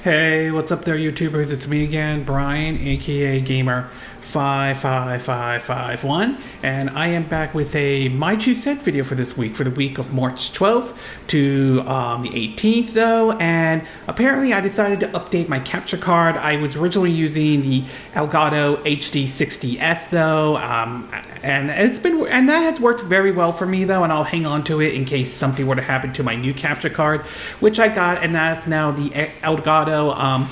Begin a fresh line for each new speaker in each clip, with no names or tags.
Hey, what's up there, YouTubers? It's me again, Brian, aka Gamer 55551, and I am back with a My Two Cent video for this week, for the week of March 12th to the 18th, though. And apparently, I decided to update my capture card. I was originally using the Elgato HD60S, though, and that has worked very well for me, though. And I'll hang on to it in case something were to happen to my new capture card, which I got, and that's now the Elgato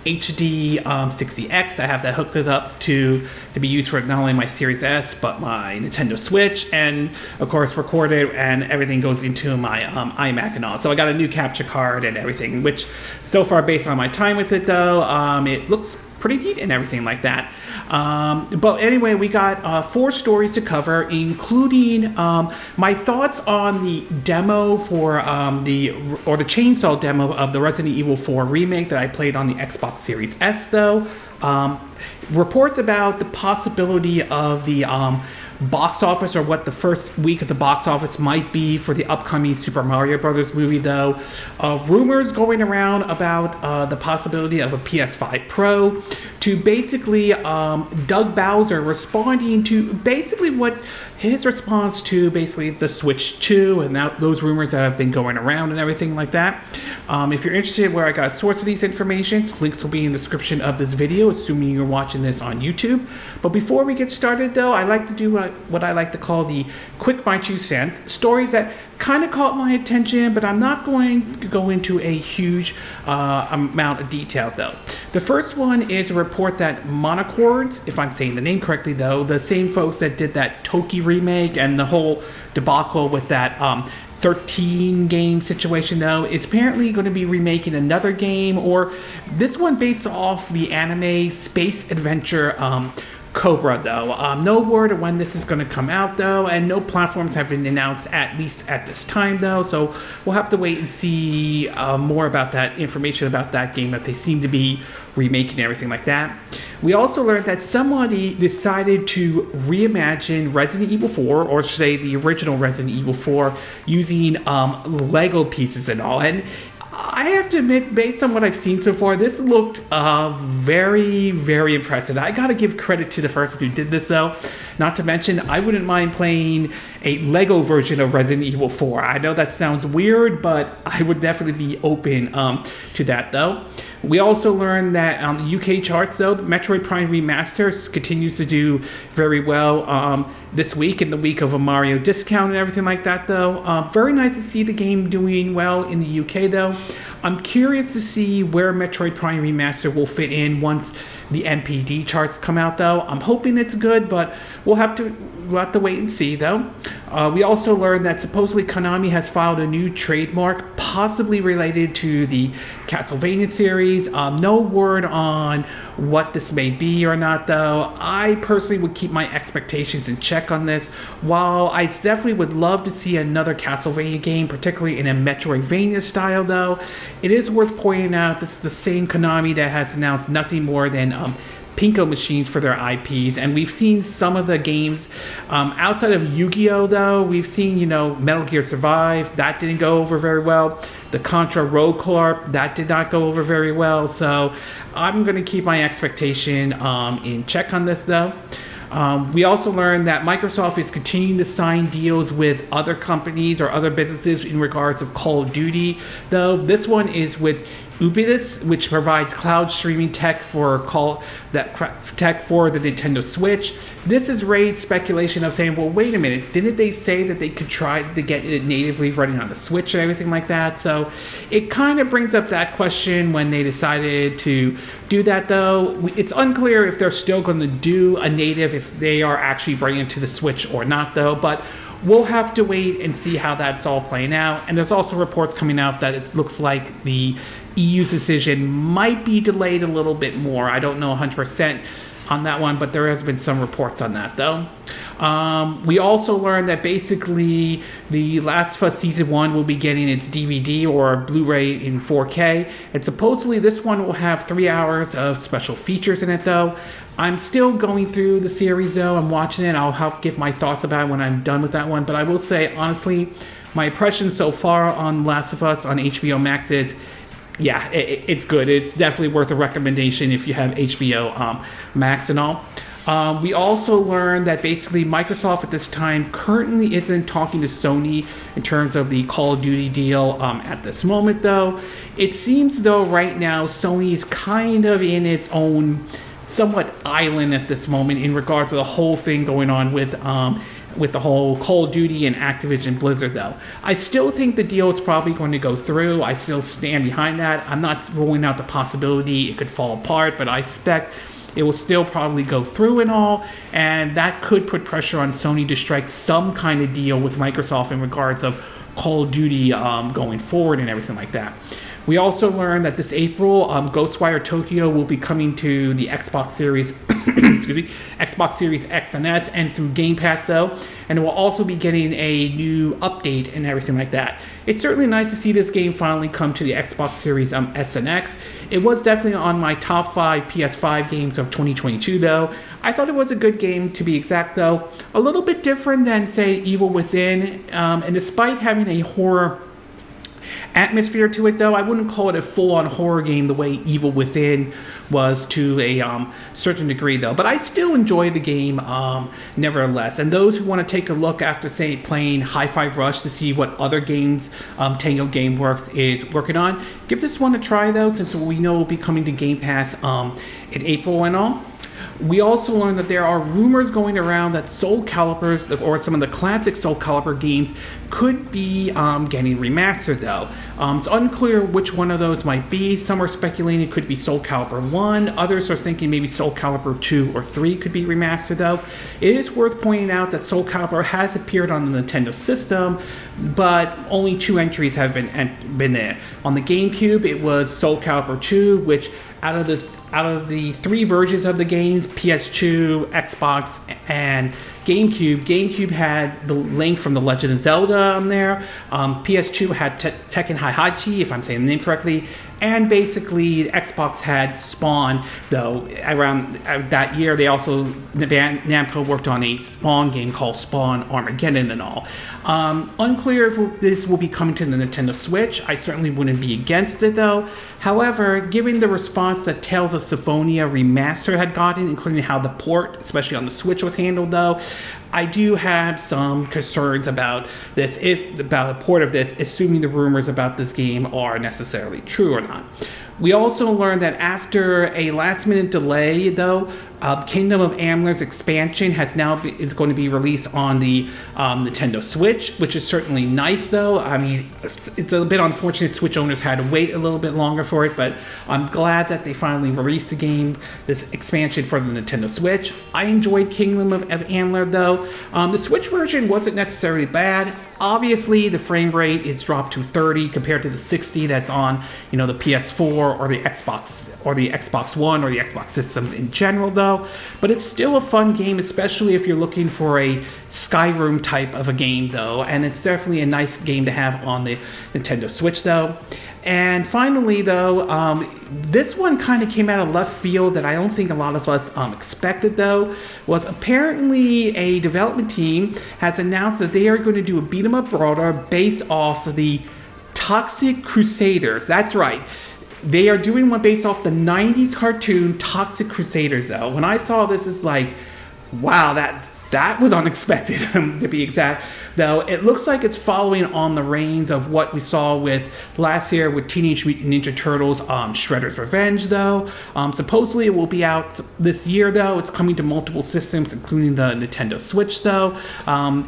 HD60X. I have that hooked up to be used for not only my Series S but my Nintendo Switch, and of course recorded, and everything goes into my iMac and all. So I got a new capture card and everything, which so far, based on my time with it, though, it looks pretty neat and everything like that. But anyway, we got 4 stories to cover, including my thoughts on the demo for the chainsaw demo of the Resident Evil 4 remake that I played on the Xbox Series S, though. Reports about the possibility of the box office, or what the first week of the box office might be for the upcoming Super Mario Brothers movie, though. Rumors going around about the possibility of a PS5 Pro, to basically Doug Bowser responding to basically what his response to basically the Switch 2 and those rumors that have been going around and everything like that. If you're interested where I got a source of these information, links will be in the description of this video, assuming you're watching this on YouTube. But before we get started, though, I like to do what I like to call the quick My Two Cents, stories that kind of caught my attention, but I'm not going to go into a huge amount of detail, though. The first one is a report that Monochords, if I'm saying the name correctly, though, the same folks that did that Toki remake and the whole debacle with that 13 game situation, though, is apparently going to be remaking another game, or this one based off the anime space adventure Cobra, though. No word of when this is going to come out, though, and no platforms have been announced, at least at this time, though, so we'll have to wait and see more about that information about that game that they seem to be remaking and everything like that. We also learned that somebody decided to reimagine Resident Evil 4, or say the original Resident Evil 4, using Lego pieces and all, and I have to admit, based on what I've seen so far, this looked very, very impressive. I gotta give credit to the person who did this, though. Not to mention, I wouldn't mind playing a Lego version of Resident Evil 4. I know that sounds weird, but I would definitely be open to that, though. We also learned that on the UK charts, though, the Metroid Prime Remaster continues to do very well this week, in the week of a Mario discount and everything like that, though. Very nice to see the game doing well in the UK, though. I'm curious to see where Metroid Prime Remaster will fit in once the NPD charts come out, though. I'm hoping it's good, but we'll have to wait and see, though. We also learned that supposedly Konami has filed a new trademark, possibly related to the Castlevania series. No word on what this may be or not, though. I personally would keep my expectations in check on this. While I definitely would love to see another Castlevania game, particularly in a Metroidvania style, though, it is worth pointing out this is the same Konami that has announced nothing more than Pinko machines for their IPs, and we've seen some of the games outside of Yu-Gi-Oh, though. We've seen, Metal Gear Survive, that didn't go over very well. The Contra Road Corp, that did not go over very well, so I'm going to keep my expectation in check on this, though. We also learned that Microsoft is continuing to sign deals with other companies or other businesses in regards of Call of Duty, though. This one is with Ubisoft, which provides cloud streaming tech for the Nintendo Switch. This has raised speculation of saying, well, wait a minute, didn't they say that they could try to get it natively running on the Switch and everything like that? So it kind of brings up that question when they decided to do that, though. It's unclear if they're still going to do a native, if they are actually bringing it to the Switch or not, though, but we'll have to wait and see how that's all playing out. And there's also reports coming out that it looks like the EU's decision might be delayed a little bit more. I don't know 100% on that one, but there has been some reports on that, though. We also learned that basically the Last of Us Season 1 will be getting its DVD or Blu-ray in 4K, and supposedly this one will have 3 hours of special features in it, though. I'm still going through the series, though. I'm watching it. I'll help give my thoughts about it when I'm done with that one, but I will say, honestly, my impression so far on Last of Us on HBO Max is yeah, it's good. It's definitely worth a recommendation if you have HBO Max and all. We also learned that basically Microsoft at this time currently isn't talking to Sony in terms of the Call of Duty deal at this moment, though. It seems, though, right now Sony is kind of in its own somewhat island at this moment in regards to the whole thing going on with the whole Call of Duty and Activision Blizzard, though. I still think the deal is probably going to go through. I still stand behind that. I'm not ruling out the possibility it could fall apart, but I expect it will still probably go through and all, and that could put pressure on Sony to strike some kind of deal with Microsoft in regards of Call of Duty going forward and everything like that. We also learned that this April, Ghostwire Tokyo will be coming to the Xbox Series, Xbox Series X and S, and through Game Pass, though, and it will also be getting a new update and everything like that. It's certainly nice to see this game finally come to the Xbox Series S and X. It was definitely on my top 5 PS5 games of 2022, though. I thought it was a good game, to be exact, though. A little bit different than, say, Evil Within, and despite having a horror atmosphere to it, though, I wouldn't call it a full-on horror game the way Evil Within was to a certain degree, though. But I still enjoy the game nevertheless. And those who want to take a look after, say, playing Hi-Fi Rush to see what other games Tango Gameworks is working on, give this one a try, though, since we know it will be coming to Game Pass in April and all. We also learned that there are rumors going around that Soul Calibers, or some of the classic Soul Calibur games, could be getting remastered, though. It's unclear which one of those might be. Some are speculating it could be Soul Calibur 1. Others are thinking maybe Soul Calibur 2 or 3 could be remastered, though. It is worth pointing out that Soul Calibur has appeared on the Nintendo system, but only 2 entries have been there. On the GameCube, it was Soul Calibur 2, which out of the 3 versions of the games, PS2, Xbox, and GameCube had the Link from The Legend of Zelda on there. PS2 had Tekken Heihachi, if I'm saying the name correctly. And basically, Xbox had Spawn, though, around that year. They also, Namco worked on a Spawn game called Spawn Armageddon and all. Unclear if this will be coming to the Nintendo Switch. I certainly wouldn't be against it, though. However, given the response that Tales of Symphonia Remastered had gotten, including how the port, especially on the Switch, was handled, though, I do have some concerns about this, about the port of this, assuming the rumors about this game are necessarily true or not. We also learned that after a last-minute delay, though, Kingdom of Amalur's expansion is going to be released on the Nintendo Switch, which is certainly nice, though. I mean, it's a bit unfortunate Switch owners had to wait a little bit longer for it, but I'm glad that they finally released the game, this expansion for the Nintendo Switch. I enjoyed Kingdom of Amalur, though. The Switch version wasn't necessarily bad. Obviously, the frame rate is dropped to 30 compared to the 60 that's on, the PS4 or the Xbox One or the Xbox systems in general, though. But it's still a fun game, especially if you're looking for a Skyrim type of a game, though. And it's definitely a nice game to have on the Nintendo Switch, though. And finally, though, this one kind of came out of left field that I don't think a lot of us expected, though, was apparently a development team has announced that they are going to do a beat-em-up brawler based off of the Toxic Crusaders. That's right. They are doing one based off the 90s cartoon Toxic Crusaders, though. When I saw this, it's like, wow, that was unexpected, to be exact. Though it looks like it's following on the reins of what we saw with last year with Teenage Mutant Ninja Turtles Shredder's Revenge, though. Supposedly it will be out this year, though. It's coming to multiple systems, including the Nintendo Switch, though.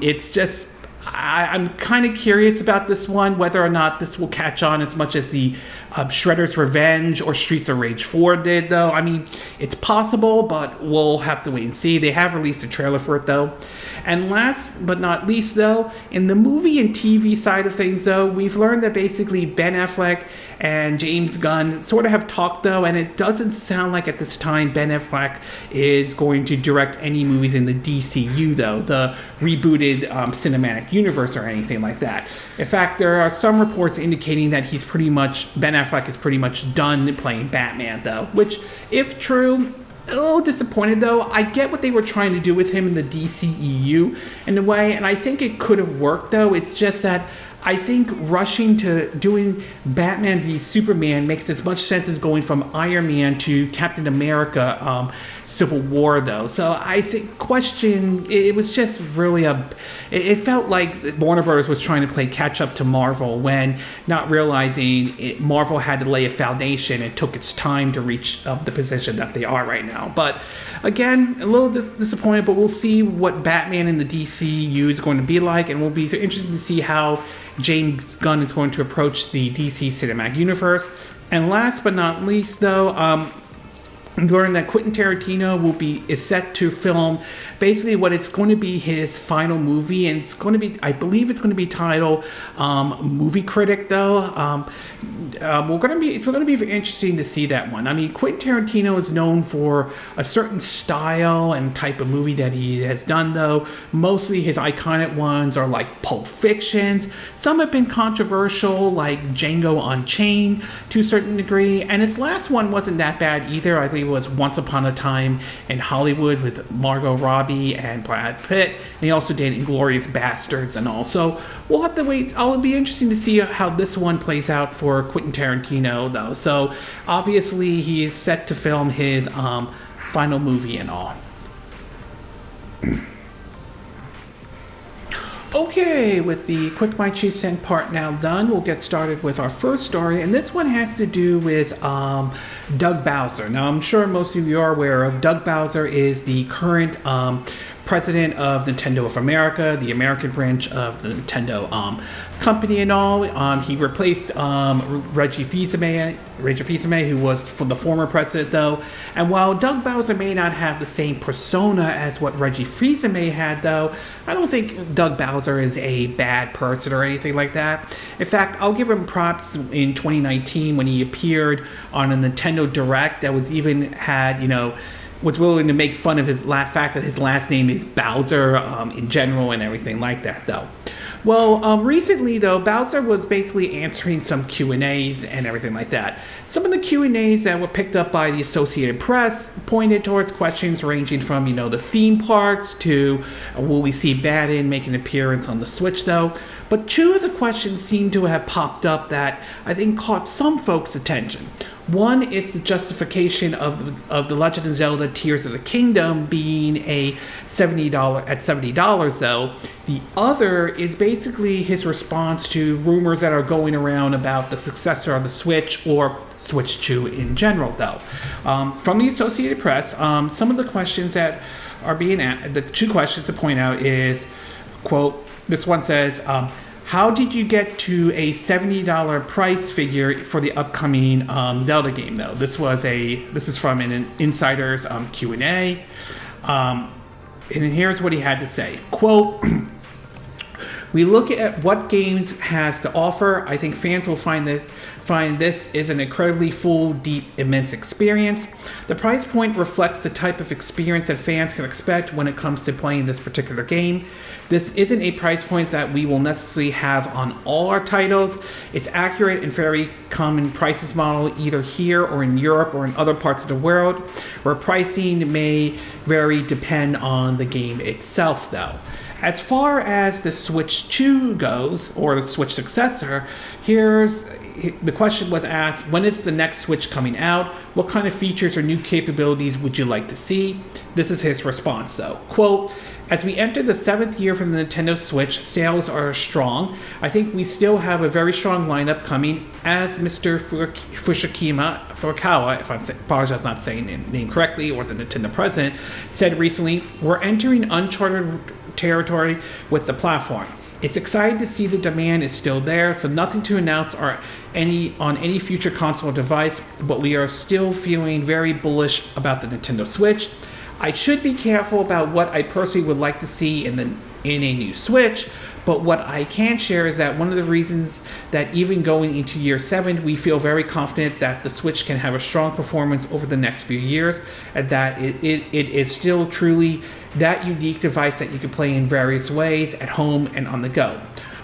It's just... I'm kind of curious about this one, whether or not this will catch on as much as the Shredder's Revenge or Streets of Rage 4 did, though. I mean, it's possible, but we'll have to wait and see. They have released a trailer for it, though. And last but not least, though, in the movie and TV side of things, though, we've learned that basically Ben Affleck and James Gunn sort of have talked, though, and it doesn't sound like at this time Ben Affleck is going to direct any movies in the DCU, though, the rebooted cinematic universe or anything like that. In fact, there are some reports indicating that Ben Affleck is pretty much done playing Batman, though, which, if true, a little disappointed, though. I get what they were trying to do with him in the DCEU in a way, and I think it could have worked, though. It's just that I think rushing to doing Batman v Superman makes as much sense as going from Iron Man to Captain America Civil War, though. So I think it was just really it felt like Warner Brothers was trying to play catch up to Marvel when not realizing Marvel had to lay a foundation. It took its time to reach the position that they are right now. But again, a little disappointed, but we'll see what Batman in the DCU is going to be like, and we'll be interested to see how James Gunn is going to approach the DC Cinematic Universe. And last but not least, though, learned that Quentin Tarantino is set to film basically what is going to be his final movie, and it's going to be, I believe it's going to be titled Movie Critic, though. It's going to be very interesting to see that one. I mean, Quentin Tarantino is known for a certain style and type of movie that he has done, though. Mostly his iconic ones are like Pulp Fictions. Some have been controversial, like Django Unchained to a certain degree, and his last one wasn't that bad either. I believe it was Once Upon a Time in Hollywood with Margot Robbie and Brad Pitt, and he also did Inglourious Bastards and all. So we'll have to wait. It'll be interesting to see how this one plays out for Quentin Tarantino, though. So obviously he is set to film his final movie and all. Okay, with the Quick My 2 Cent part now done, we'll get started with our first story, and this one has to do with Doug Bowser. Now, I'm sure most of you are aware of Doug Bowser is the current president of Nintendo of America, the American branch of the Nintendo company and all. He replaced Reggie Fils-Aimé, who was from the former president, though. And while Doug Bowser may not have the same persona as what Reggie Fils-Aimé had, though, I don't think Doug Bowser is a bad person or anything like that. In fact, I'll give him props in 2019 when he appeared on a Nintendo Direct that was was willing to make fun of his fact that his last name is Bowser in general and everything like that, though. Well, recently, though, Bowser was basically answering some Q&As and everything like that. Some of the Q&As that were picked up by the Associated Press pointed towards questions ranging from, the theme parks to will we see Madden make an appearance on the Switch, though. But two of the questions seem to have popped up that I think caught some folks' attention. One is the justification of The Legend of Zelda Tears of the Kingdom being at $70, though. The other is basically his response to rumors that are going around about the successor of the Switch or Switch 2 in general, though. From the Associated Press, some of the questions that are being asked, the two questions to point out is, quote, this one says, how did you get to a $70 price figure for the upcoming Zelda game, though? This is from an insider's Q&A. And here's what he had to say. Quote, we look at what games has to offer. I think fans will find this is an incredibly full, deep, immense experience. The price point reflects the type of experience that fans can expect when it comes to playing this particular game. This isn't a price point that we will necessarily have on all our titles. It's accurate and very common prices model either here or in Europe or in other parts of the world, where pricing may vary depend on the game itself, though. As far as the Switch 2 goes, or the Switch successor, the question was asked, when is the next Switch coming out? What kind of features or new capabilities would you like to see? This is his response, though. Quote, as we enter the 7th year for the Nintendo Switch, sales are strong. I think we still have a very strong lineup coming. As Mr. Furukawa, if I apologize if I'm not saying the name correctly, or the Nintendo president, said recently, we're entering uncharted territory with the platform. It's exciting to see the demand is still there, so nothing to announce on any future console or device, but we are still feeling very bullish about the Nintendo Switch. I should be careful about what I personally would like to see in a new Switch, but what I can share is that one of the reasons that even going into year 7, we feel very confident that the Switch can have a strong performance over the next few years, and that it is still truly that unique device that you can play in various ways at home and on the go.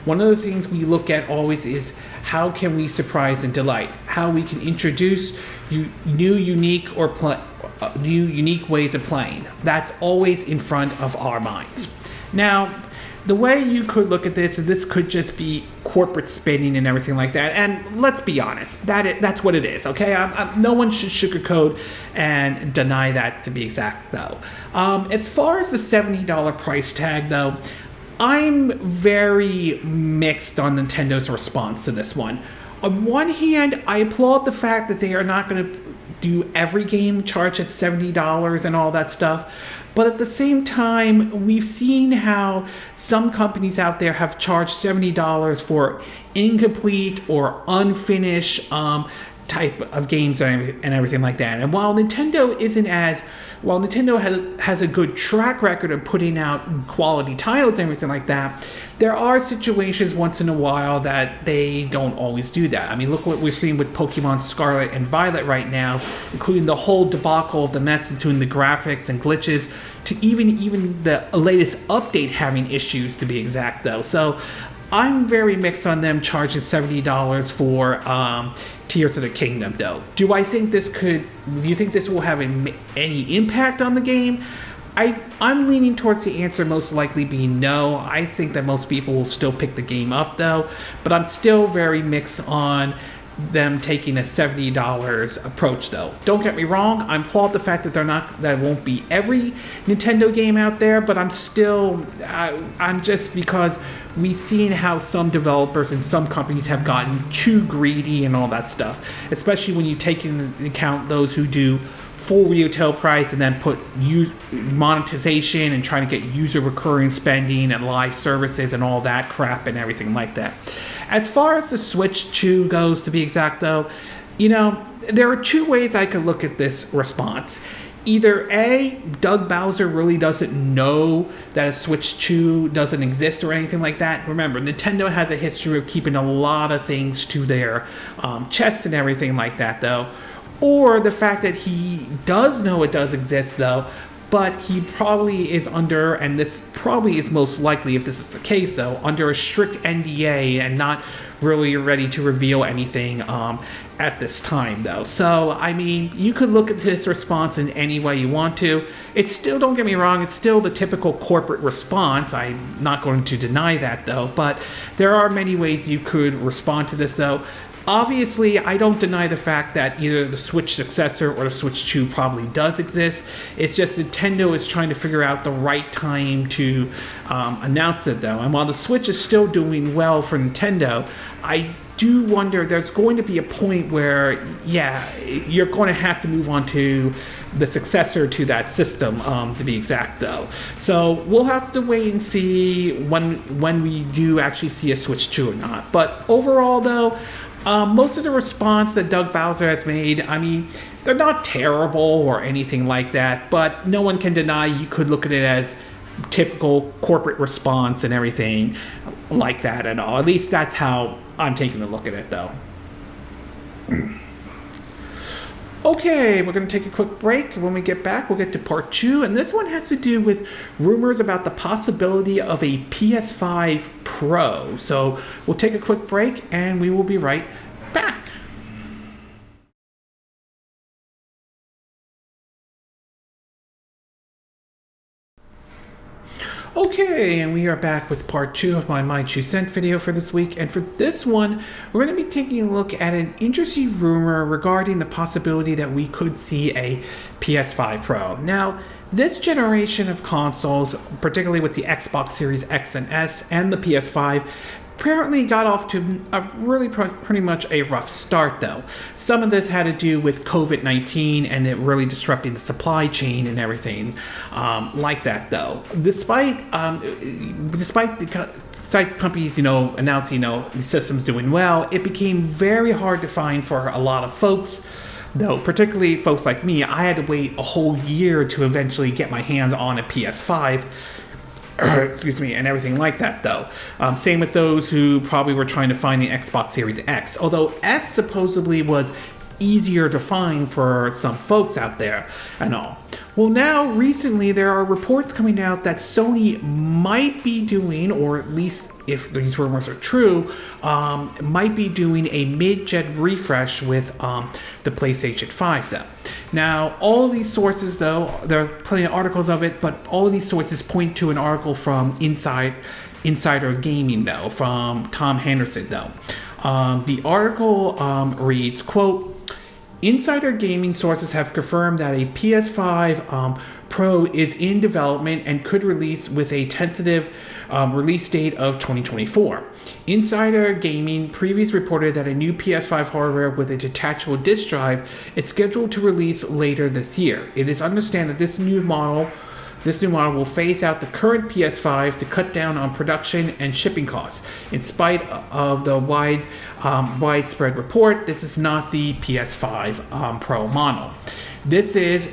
One of the things we look at always is how can we surprise and delight, how we can introduce new unique ways of playing. That's always in front of our minds. Now, the way you could look at this is this could just be corporate spending and everything like that. And let's be honest, that's what it is, okay? No one should sugarcoat and deny that, to be exact, though. As far as the $70 price tag, though, I'm very mixed on Nintendo's response to this one. On one hand, I applaud the fact that they are not going to do every game charged at $70 and all that stuff. But at the same time, we've seen how some companies out there have charged $70 for incomplete or unfinished type of games and everything like that. And while Nintendo has a good track record of putting out quality titles and everything like that, there are situations once in a while that they don't always do that. I mean, look what we're seeing with Pokemon Scarlet and Violet right now, including the whole debacle of the mess between the graphics and glitches, to even the latest update having issues, to be exact, though. So I'm very mixed on them charging $70 for Tears of the Kingdom, though. Do you think this will have any impact on the game? I'm leaning towards the answer most likely being no. I think that most people will still pick the game up, though, but I'm still very mixed on them taking a $70 approach, though. Don't get me wrong, I applaud the fact that that won't be every Nintendo game out there, but I'm just because we've seen how some developers and some companies have gotten too greedy and all that stuff, especially when you take into account those who do full retail price and then put monetization and trying to get user recurring spending and live services and all that crap and everything like that. As far as the Switch 2 goes, to be exact, though, there are two ways I could look at this response. Either A, Doug Bowser really doesn't know that a Switch 2 doesn't exist or anything like that. Remember, Nintendo has a history of keeping a lot of things to their chest and everything like that, though. Or the fact that he does know it does exist, though, but he probably is under, and this probably is most likely if this is the case, though, under a strict NDA and not really ready to reveal anything at this time, though. So, I mean, you could look at his response in any way you want to. It's still, don't get me wrong, it's still the typical corporate response. I'm not going to deny that, though, but there are many ways you could respond to this, though. Obviously, I don't deny the fact that either the Switch successor or the Switch 2 probably does exist. It's just Nintendo is trying to figure out the right time to announce it, though. And while the Switch is still doing well for Nintendo, I do wonder, there's going to be a point where, yeah, you're going to have to move on to the successor to that system, to be exact, though. So we'll have to wait and see when we do actually see a Switch 2 or not. But overall, though, most of the response that Doug Bowser has made, I mean, they're not terrible or anything like that, but no one can deny you could look at it as typical corporate response and everything like that at all. At least that's how I'm taking a look at it, though. Okay, we're going to take a quick break. When we get back, we'll get to part 2, and this one has to do with rumors about the possibility of a PS5 Pro. So we'll take a quick break, and we will be right back. Okay, and we are back with part 2 of my 2 cent video for this week. And for this one, we're going to be taking a look at an interesting rumor regarding the possibility that we could see a PS5 Pro. Now, this generation of consoles, particularly with the Xbox Series X and S and the PS5, apparently got off to a really pretty much a rough start, though. Some of this had to do with COVID-19 and it really disrupting the supply chain and everything like that, though. Despite the companies, announcing, the system's doing well, it became very hard to find for a lot of folks. Though, particularly folks like me, I had to wait a whole year to eventually get my hands on a PS5. Excuse me, and everything like that, though. Same with those who probably were trying to find the Xbox Series X, although S supposedly was easier to find for some folks out there and all. Well, now, recently, there are reports coming out that Sony might be doing, or at least if these rumors are true, might be doing a mid-gen refresh with the PlayStation 5, though. Now, all of these sources, though, there are plenty of articles of it, but all of these sources point to an article from Inside Insider Gaming, though, from Tom Henderson, though. The article reads, quote, Insider Gaming sources have confirmed that a PS5 Pro is in development and could release with a tentative release date of 2024. Insider Gaming previously reported that a new PS5 hardware with a detachable disk drive is scheduled to release later this year. It is understood that this new model will phase out the current PS5 to cut down on production and shipping costs. In spite of the widespread report, this is not the PS5 Pro model. This is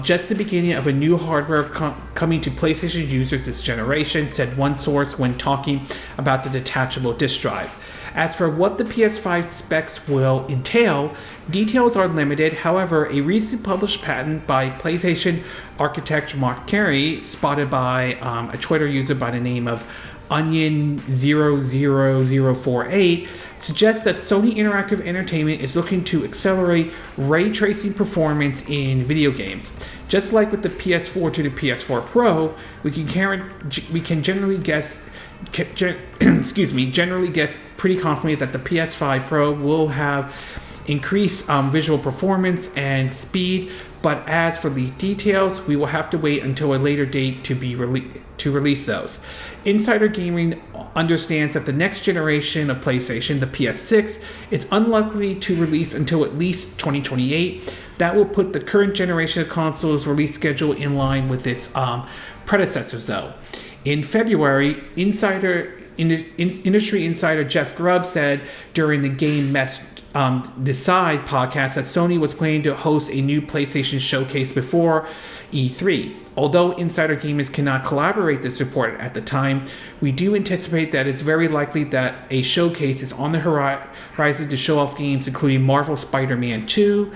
just the beginning of a new hardware coming to PlayStation users this generation, said one source when talking about the detachable disk drive. As for what the PS5 specs will entail, details are limited. However, a recent published patent by PlayStation architect Mark Carey, spotted by a Twitter user by the name of Onion00048, suggests that Sony Interactive Entertainment is looking to accelerate ray tracing performance in video games. Just like with the PS4 to the PS4 Pro, we can generally guess pretty confidently that the PS5 Pro will have increased visual performance and speed, but as for the details, we will have to wait until a later date to release those. Insider Gaming understands that the next generation of PlayStation, the PS6, is unlikely to release until at least 2028. That will put the current generation of consoles release schedule in line with its predecessors, though. In February, industry insider Jeff Grubb said during the Game Mess Decide podcast that Sony was planning to host a new PlayStation showcase before E3. Although insider gamers cannot collaborate this report at the time, we do anticipate that it's very likely that a showcase is on the horizon to show off games including Marvel Spider-Man 2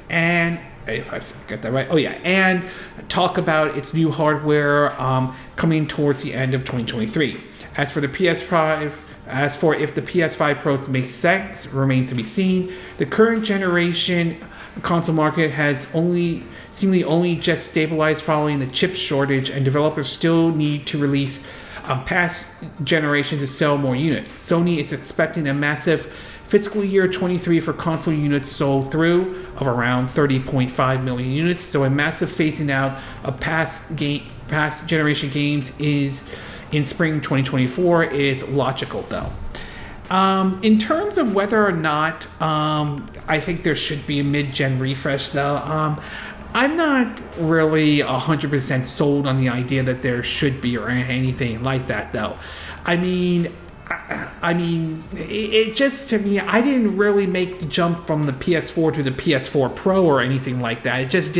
and if I get that right, and talk about its new hardware coming towards the end of 2023. As for if the PS5 Pro makes sense, remains to be seen. The current generation console market has seemingly only just stabilized following the chip shortage, and developers still need to release past generations to sell more units. Sony is expecting a massive fiscal year 23 for console units sold through of around 30.5 million units, so a massive phasing out of past generation games is in spring 2024 is logical, though. In terms of whether or not I think there should be a mid-gen refresh, though, I'm not really 100% sold on the idea that there should be or anything like that, though. I mean, it just, to me, I didn't really make the jump from the PS4 to the PS4 Pro or anything like that. It just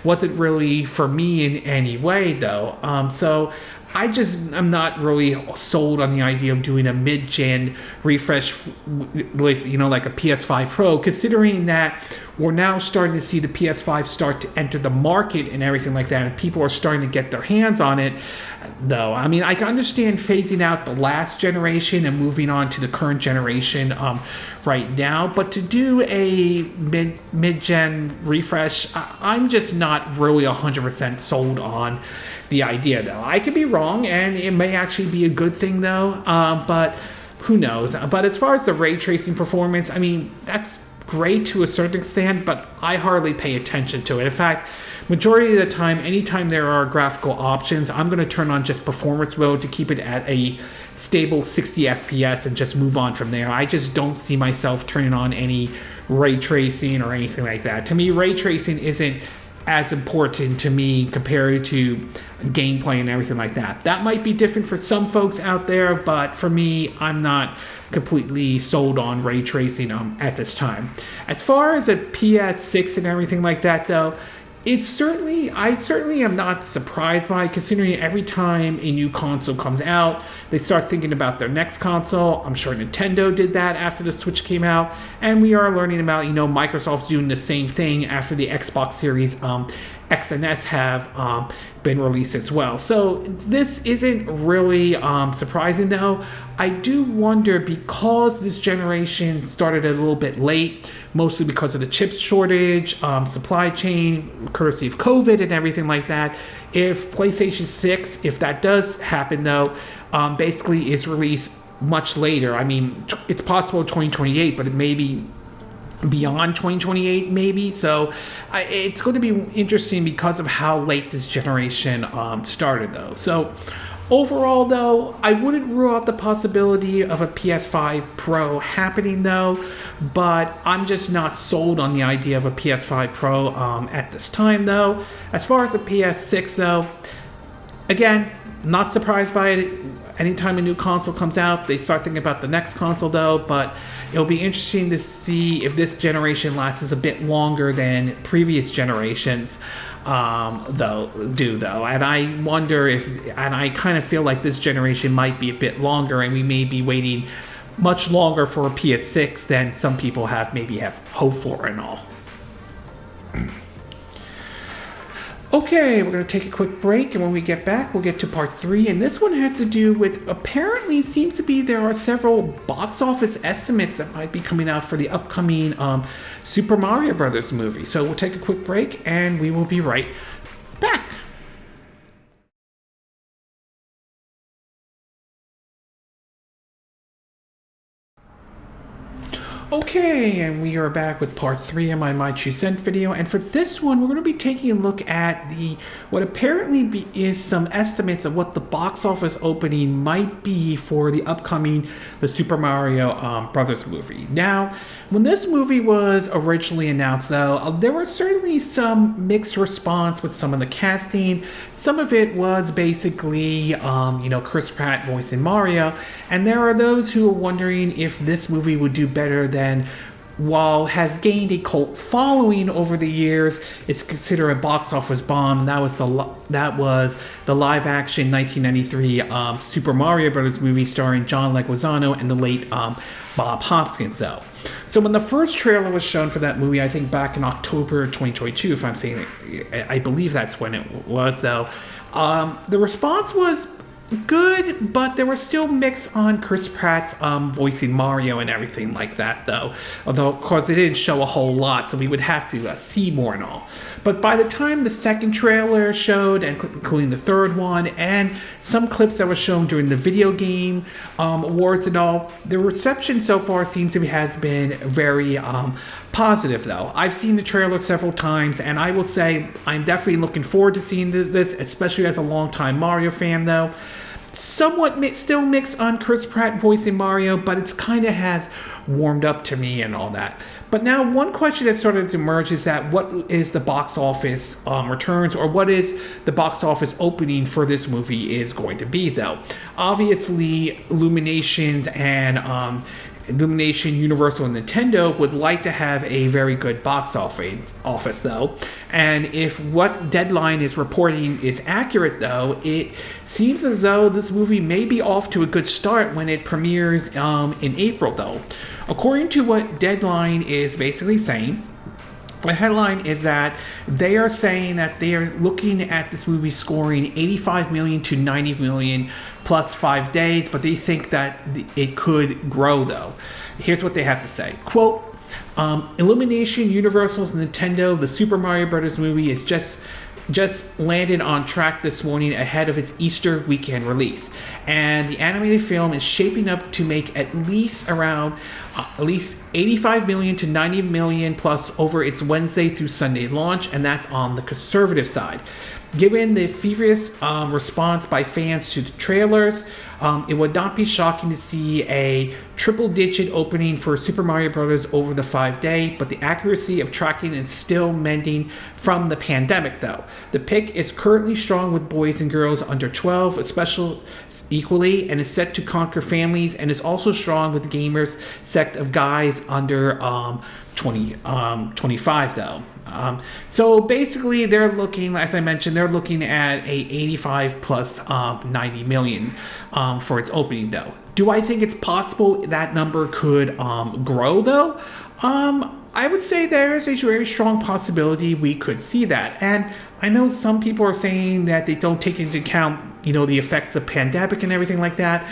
wasn't really for me in any way, though. So I'm not really sold on the idea of doing a mid-gen refresh with, like a PS5 Pro, considering that we're now starting to see the PS5 start to enter the market and everything like that, and people are starting to get their hands on it, though. I mean, I can understand phasing out the last generation and moving on to the current generation right now, but to do a mid-gen refresh, I'm just not really 100% sold on the idea, though. I could be wrong, and it may actually be a good thing, though, but who knows. But as far as the ray tracing performance, I mean, that's great to a certain extent, but I hardly pay attention to it. In fact, majority of the time, anytime there are graphical options, I'm going to turn on just performance mode to keep it at a stable 60 FPS and just move on from there. I just don't see myself turning on any ray tracing or anything like that. To me, ray tracing isn't as important to me compared to gameplay and everything like that. That might be different for some folks out there, but for me, I'm not completely sold on ray tracing at this time. As far as a PS6 and everything like that, though, I certainly am not surprised by it, considering every time a new console comes out, they start thinking about their next console. I'm sure Nintendo did that after the Switch came out, and we are learning about, Microsoft's doing the same thing after the Xbox Series X and S have been released as well. So this isn't really surprising though. I do wonder, because this generation started a little bit late, mostly because of the chip shortage, supply chain, courtesy of COVID and everything like that. If PlayStation 6, if that does happen though, basically is released much later. I mean, it's possible 2028, but it may be beyond 2028 maybe. So it's going to be interesting because of how late this generation started though. So overall though, I wouldn't rule out the possibility of a PS5 Pro happening though, but I'm just not sold on the idea of a PS5 Pro at this time though. As far as the PS6 though, again, not surprised by it. Anytime a new console comes out, they start thinking about the next console though, but it'll be interesting to see if this generation lasts a bit longer than previous generations though. And I wonder and I kind of feel like this generation might be a bit longer, and we may be waiting much longer for a PS6 than some people have hope for and all. Okay, we're going to take a quick break, and when we get back, we'll get to part 3, and this one has to do with, apparently seems to be there are several box office estimates that might be coming out for the upcoming Super Mario Brothers movie. So we'll take a quick break, and we will be right back. Okay, and we are back with part 3 of my 2 cent video, and for this one we're going to be taking a look at what apparently is some estimates of what the box office opening might be for the upcoming Super Mario Brothers movie. Now, when this movie was originally announced though, there was certainly some mixed response with some of the casting. Some of it was basically Chris Pratt voicing Mario, and there are those who are wondering if this movie would do better than, while has gained a cult following over the years, it's considered a box office bomb. That was the live action 1993 Super Mario Brothers movie starring John Leguizamo and the late Bob Hoskins though. So when the first trailer was shown for that movie, I think back in October 2022, if I'm saying it, I believe that's when it was though, the response was good, but there were still mix on Chris Pratt voicing Mario and everything like that though, although of course they didn't show a whole lot, so we would have to see more and all. But by the time the second trailer showed, and including the third one, and some clips that were shown during the video game awards and all, the reception so far seems to has been very positive though. I've seen the trailer several times, and I will say I'm definitely looking forward to seeing this, especially as a longtime Mario fan though. Somewhat still mixed on Chris Pratt voicing Mario, but it's kind of has warmed up to me and all that. But now one question that started to emerge is that what is the box office returns, or what is the box office opening for this movie is going to be though. Obviously Illuminations and Illumination, Universal, and Nintendo would like to have a very good box office though, and if what Deadline is reporting is accurate though, it seems as though this movie may be off to a good start when it premieres in April though. According to what Deadline is basically saying, the headline is that they are saying that they are looking at this movie scoring 85 million to 90 million plus 5 days, but they think that it could grow though. Here's what they have to say. Quote, Illumination, Universal's Nintendo, the Super Mario Brothers movie is just landed on track this morning ahead of its Easter weekend release, and the animated film is shaping up to make at least 85 million to 90 million plus over its Wednesday through Sunday launch, and that's on the conservative side. Given the feverish response by fans to the trailers, it would not be shocking to see a triple-digit opening for Super Mario Bros. Over the 5-day, but the accuracy of tracking is still mending from the pandemic, though. The pick is currently strong with boys and girls under 12, especially equally, and is set to conquer families, and is also strong with gamers sect of guys under 25, though. So basically they're looking, as I mentioned, they're looking at a 85 plus 90 million for its opening though. Do I think it's possible that number could grow though? I would say there is a very strong possibility we could see that. And I know some people are saying that they don't take into account, the effects of pandemic and everything like that.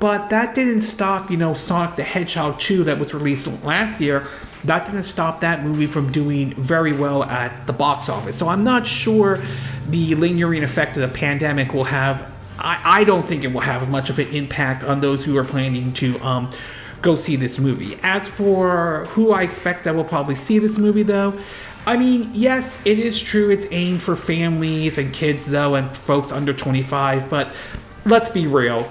But that didn't stop, Sonic the Hedgehog 2 that was released last year. That didn't stop that movie from doing very well at the box office. So I'm not sure the lingering effect of the pandemic will have, I don't think it will have much of an impact on those who are planning to go see this movie. As for who I expect that will probably see this movie, though, I mean, yes, it is true it's aimed for families and kids, though, and folks under 25, but let's be real.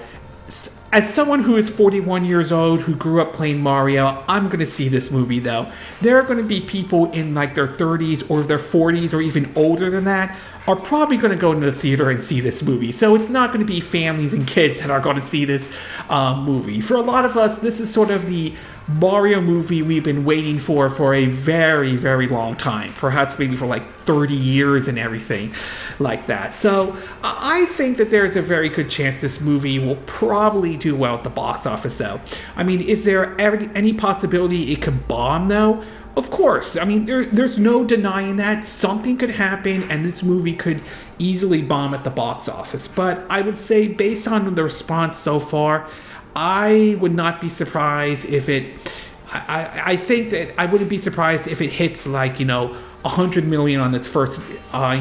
As someone who is 41 years old who grew up playing Mario, I'm going to see this movie, though. There are going to be people in like their 30s or their 40s or even older than that are probably going to go into the theater and see this movie. So it's not going to be families and kids that are going to see this movie. For a lot of us, this is sort of the Mario movie we've been waiting for a very, very long time. Perhaps maybe for like 30 years and everything like that. So I think that there's a very good chance this movie will probably do well at the box office, though. I mean, is there any possibility it could bomb, though? Of course. I mean, there's no denying that. Something could happen and this movie could easily bomb at the box office. But I would say, based on the response so far, I would not be surprised if it... I think that I wouldn't be surprised if it hits like, 100 million on its first, at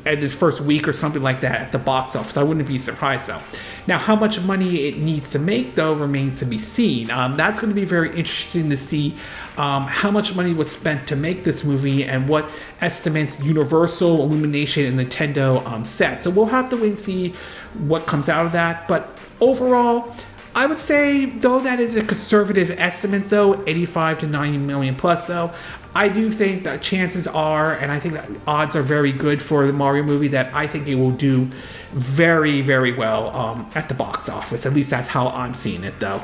its first week or something like that at the box office. I wouldn't be surprised, though. Now, how much money it needs to make, though, remains to be seen. That's going to be very interesting to see how much money was spent to make this movie and what estimates Universal, Illumination, and Nintendo set. So we'll have to wait and see what comes out of that. But overall, I would say, though that is a conservative estimate, though, 85 to 90 million plus, though, I do think that chances are, and I think that odds are very good for the Mario movie, that I think it will do very, very well at the box office. At least that's how I'm seeing it, though.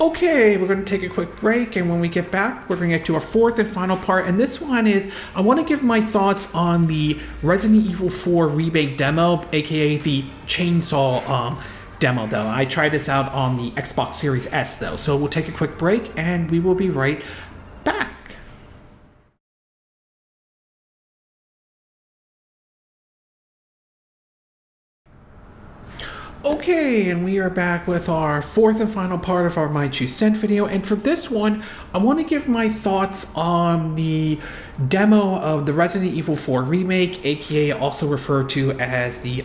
Okay, we're going to take a quick break, and when we get back, we're going to get to our fourth and final part, and this one is, I want to give my thoughts on the Resident Evil 4 Remake demo, aka the Chainsaw demo, though. I tried this out on the Xbox Series S, though, so we'll take a quick break, and we will be right back. Okay, and we are back with our fourth and final part of our My Two Cent video, and for this one, I want to give my thoughts on the demo of the Resident Evil 4 Remake, aka also referred to as the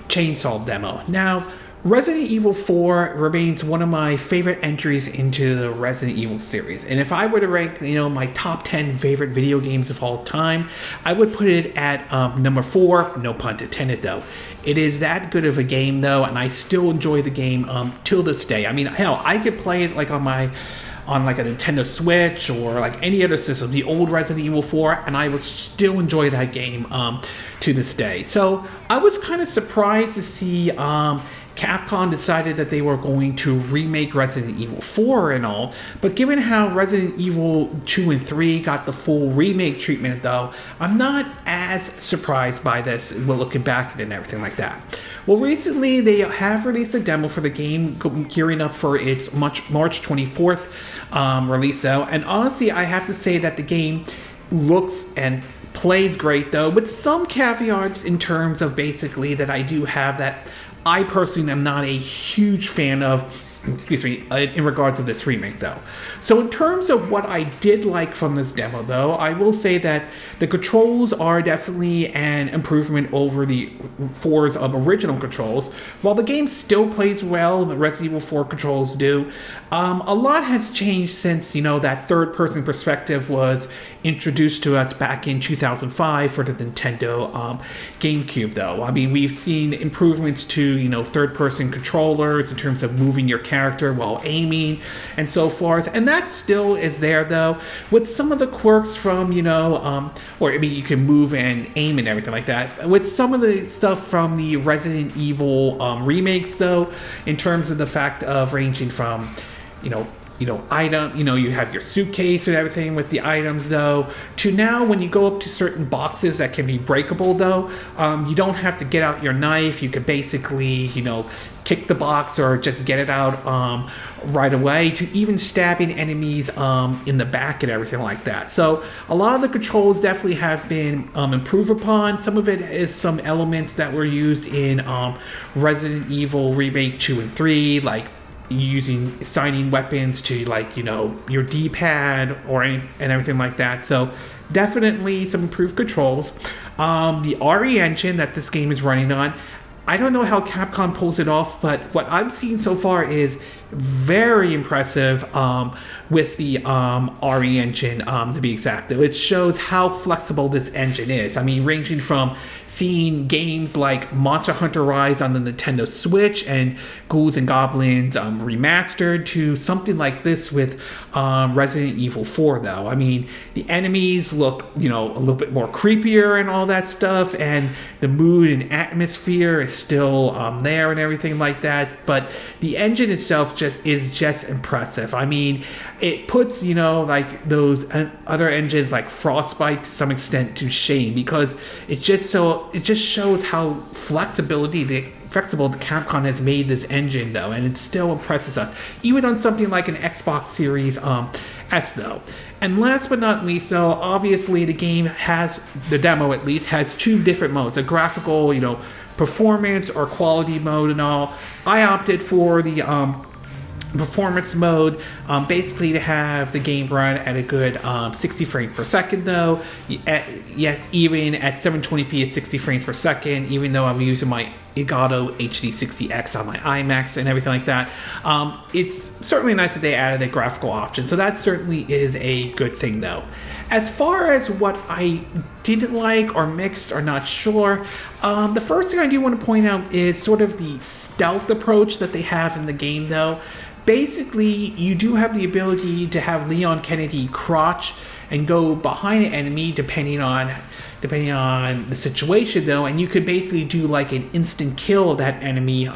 Chainsaw demo. Now, Resident Evil 4 remains one of my favorite entries into the Resident Evil series. And if I were to rank, my top 10 favorite video games of all time, I would put it at number 4, no pun intended, though. It is that good of a game, though, and I still enjoy the game till this day. I mean, hell, I could play it like on like a Nintendo Switch or like any other system, the old Resident Evil 4, and I would still enjoy that game to this day. So I was kind of surprised to see Capcom decided that they were going to remake Resident Evil 4 and all, but given how Resident Evil 2 and 3 got the full remake treatment, though, I'm not as surprised by this when looking back and everything like that. Well, recently they have released a demo for the game, gearing up for its March 24th release, though, and honestly, I have to say that the game looks and plays great, though, with some caveats in terms of basically that I do have that I personally am not a huge fan of, in regards to this remake, though. So in terms of what I did like from this demo, though, I will say that the controls are definitely an improvement over the 4's original controls. While the game still plays well, the Resident Evil 4 controls do, a lot has changed since, that third-person perspective was introduced to us back in 2005 for the Nintendo GameCube, though. I mean, we've seen improvements to, third-person controllers in terms of moving your character while aiming and so forth, and that still is there, though, with some of the quirks from, you can move and aim and everything like that. With some of the stuff from the Resident Evil remakes, though, in terms of the fact of ranging from, item, you have your suitcase and everything with the items though, to now when you go up to certain boxes that can be breakable though, you don't have to get out your knife. You could basically, kick the box or just get it out right away, to even stabbing enemies in the back and everything like that. So a lot of the controls definitely have been improved upon. Some of it is some elements that were used in Resident Evil Remake 2 and 3, like assigning weapons to your D-pad and everything like that. So definitely some improved controls. The RE engine that this game is running on, I don't know how Capcom pulls it off, but what I'm seeing so far is very impressive with the RE engine, to be exact. Though it shows how flexible this engine is. I mean, ranging from seeing games like Monster Hunter Rise on the Nintendo Switch and Ghouls and Goblins remastered, to something like this with Resident Evil 4 though. I mean, the enemies look, a little bit more creepier and all that stuff, and the mood and atmosphere is still there and everything like that, but the engine itself is just impressive. I mean, it puts, like those other engines like Frostbite to some extent to shame, because it just shows how flexible the Capcom has made this engine though, and it still impresses us, even on something like an Xbox Series S though. And last but not least though, obviously the game the demo at least, has two different modes, a graphical, performance or quality mode and all. I opted for the performance mode, basically to have the game run at a good 60 frames per second though. Yes, even at 720p at 60 frames per second, even though I'm using my Elgato HD60X on my iMacs and everything like that. It's certainly nice that they added a graphical option, so that certainly is a good thing though. As far as what I didn't like or mixed or not sure, the first thing I do want to point out is sort of the stealth approach that they have in the game though. Basically, you do have the ability to have Leon Kennedy crouch and go behind an enemy depending on the situation though, and you could basically do like an instant kill of that enemy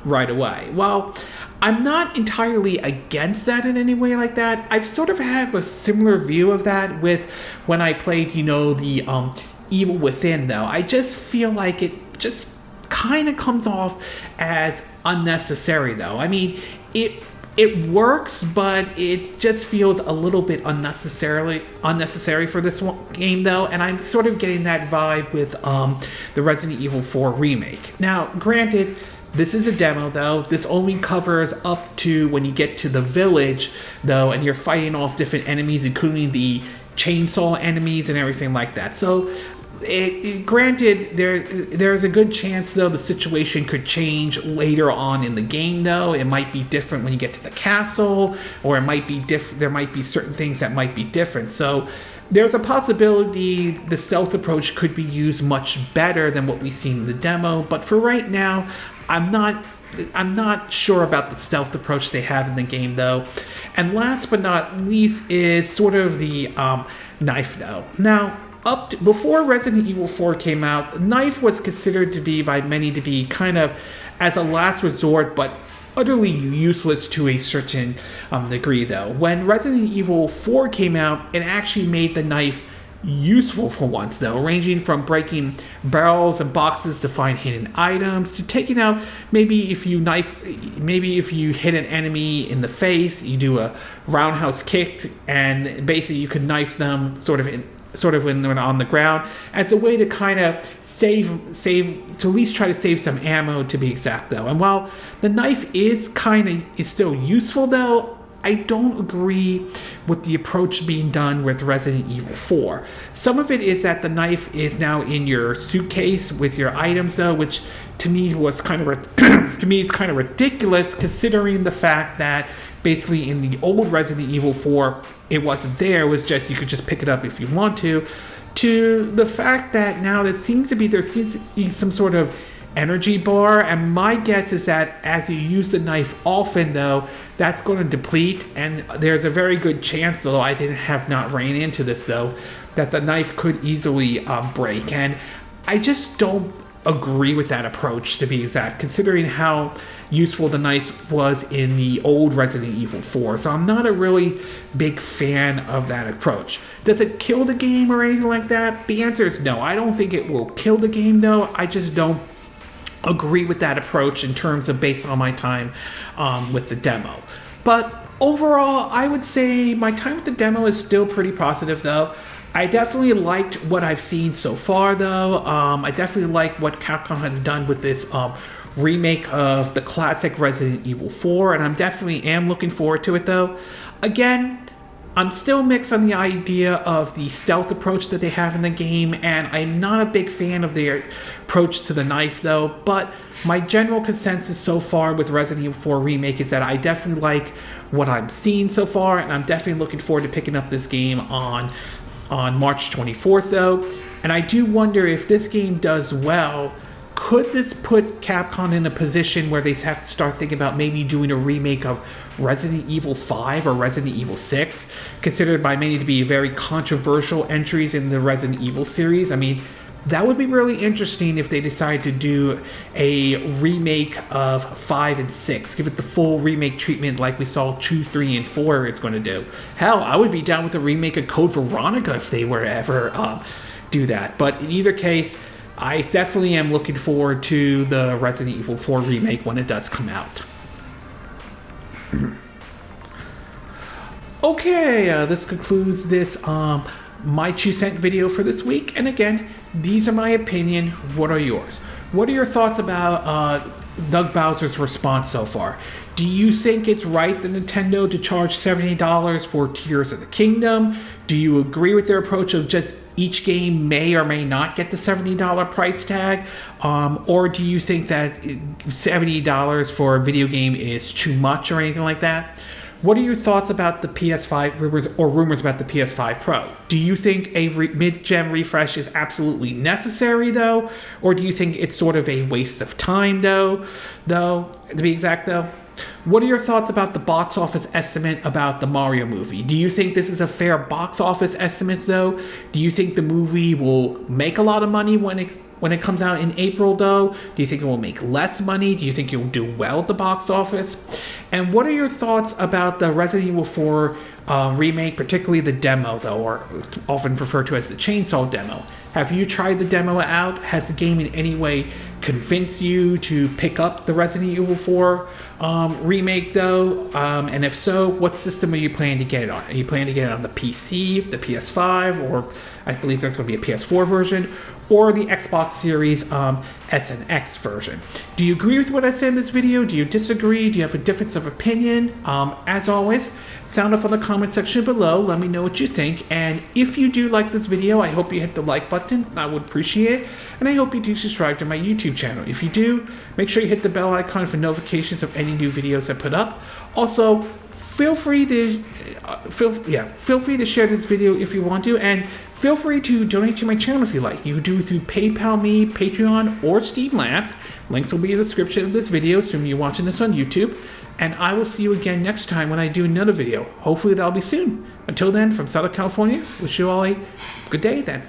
right away. Well, I'm not entirely against that in any way like that. I've sort of had a similar view of that with when I played, the Evil Within though. I just feel like it just kind of comes off as unnecessary though. I mean, it works, but it just feels a little bit unnecessary for this game though, and I'm sort of getting that vibe with the Resident Evil 4 Remake. Now, granted, this is a demo though. This only covers up to when you get to the village though, and you're fighting off different enemies, including the chainsaw enemies and everything like that. So granted, there's a good chance though the situation could change later on in the game though. It might be different when you get to the castle, or it might be different. There might be certain things that might be different. So there's a possibility the stealth approach could be used much better than what we've seen in the demo. But for right now, I'm not sure about the stealth approach they have in the game though. And last but not least is sort of the knife though. Now, before Resident Evil 4 came out, the knife was considered to be by many to be kind of as a last resort, but utterly useless to a certain degree though. When Resident Evil 4 came out, it actually made the knife useful for once though, ranging from breaking barrels and boxes to find hidden items, to taking out, maybe if you hit an enemy in the face, you do a roundhouse kick, and basically you can knife them sort of when they're on the ground, as a way to kind of save to at least try to save some ammo, to be exact though. And while the knife is still useful though, I don't agree with the approach being done with Resident Evil 4. Some of it is that the knife is now in your suitcase with your items though, which to me was kind of it's kind of ridiculous, considering the fact that basically in the old Resident Evil 4 it wasn't there. It was just you could just pick it up if you want to the fact that now there seems to be some sort of energy bar, and my guess is that as you use the knife often though, that's going to deplete, and there's a very good chance, though I have not ran into this though, that the knife could easily break. And I just don't agree with that approach, to be exact, considering how useful the knife was in the old Resident Evil 4. So I'm not a really big fan of that approach. Does it kill the game or anything like that? The answer is no. I don't think it will kill the game though. I just don't agree with that approach in terms of based on my time with the demo. But overall, I would say my time with the demo is still pretty positive though. I definitely liked what I've seen so far though. I definitely like what Capcom has done with this remake of the classic Resident Evil 4, and I'm definitely am looking forward to it though. Again, I'm still mixed on the idea of the stealth approach that they have in the game, and I'm not a big fan of their approach to the knife though, but my general consensus so far with Resident Evil 4 Remake is that I definitely like what I'm seeing so far, and I'm definitely looking forward to picking up this game on March 24th though. And I do wonder if this game does well, could this put Capcom in a position where they have to start thinking about maybe doing a remake of Resident Evil 5 or Resident Evil 6, considered by many to be very controversial entries in the Resident Evil series? I mean, that would be really interesting if they decide to do a remake of 5 and 6. Give it the full remake treatment like we saw 2, 3, and 4 it's going to do. Hell, I would be down with a remake of Code Veronica if they were to ever do that. But in either case, I definitely am looking forward to the Resident Evil 4 remake when it does come out. Okay, this concludes this my 2 cent video for this week. And again, these are my opinion. What are yours? What are your thoughts about Doug Bowser's response so far? Do you think it's right that Nintendo to charge $70 for Tears of the Kingdom? Do you agree with their approach of just each game may or may not get the $70 price tag? Or do you think that $70 for a video game is too much or anything like that? What are your thoughts about the PS5 rumors about the PS5 Pro? Do you think a mid-gen refresh is absolutely necessary though? Or do you think it's sort of a waste of time though, to be exact though? What are your thoughts about the box office estimate about the Mario movie? Do you think this is a fair box office estimate though? Do you think the movie will make a lot of money when it comes out in April though? Do you think it will make less money? Do you think it will do well at the box office? And what are your thoughts about the Resident Evil 4 remake, particularly the demo though, or often referred to as the chainsaw demo? Have you tried the demo out? Has the game in any way convinced you to pick up the Resident Evil 4 remake though? And if so, what system are you planning to get it on? Are you planning to get it on the PC, the PS5, or I believe there's going to be a PS4 version, or the Xbox Series S and X version? Do you agree with what I said in this video? Do you disagree? Do you have a difference of opinion? As always, sound off on the comment section below. Let me know what you think. And if you do like this video, I hope you hit the like button. I would appreciate it. And I hope you do subscribe to my YouTube channel. If you do, make sure you hit the bell icon for notifications of any new videos I put up. Also, feel free to share this video if you want to, and feel free to donate to my channel if you like. You can do it through PayPal Me, Patreon, or Steam Labs. Links will be in the description of this video, assuming you're watching this on YouTube. And I will see you again next time when I do another video. Hopefully that'll be soon. Until then, from Southern California, wish you all a good day then.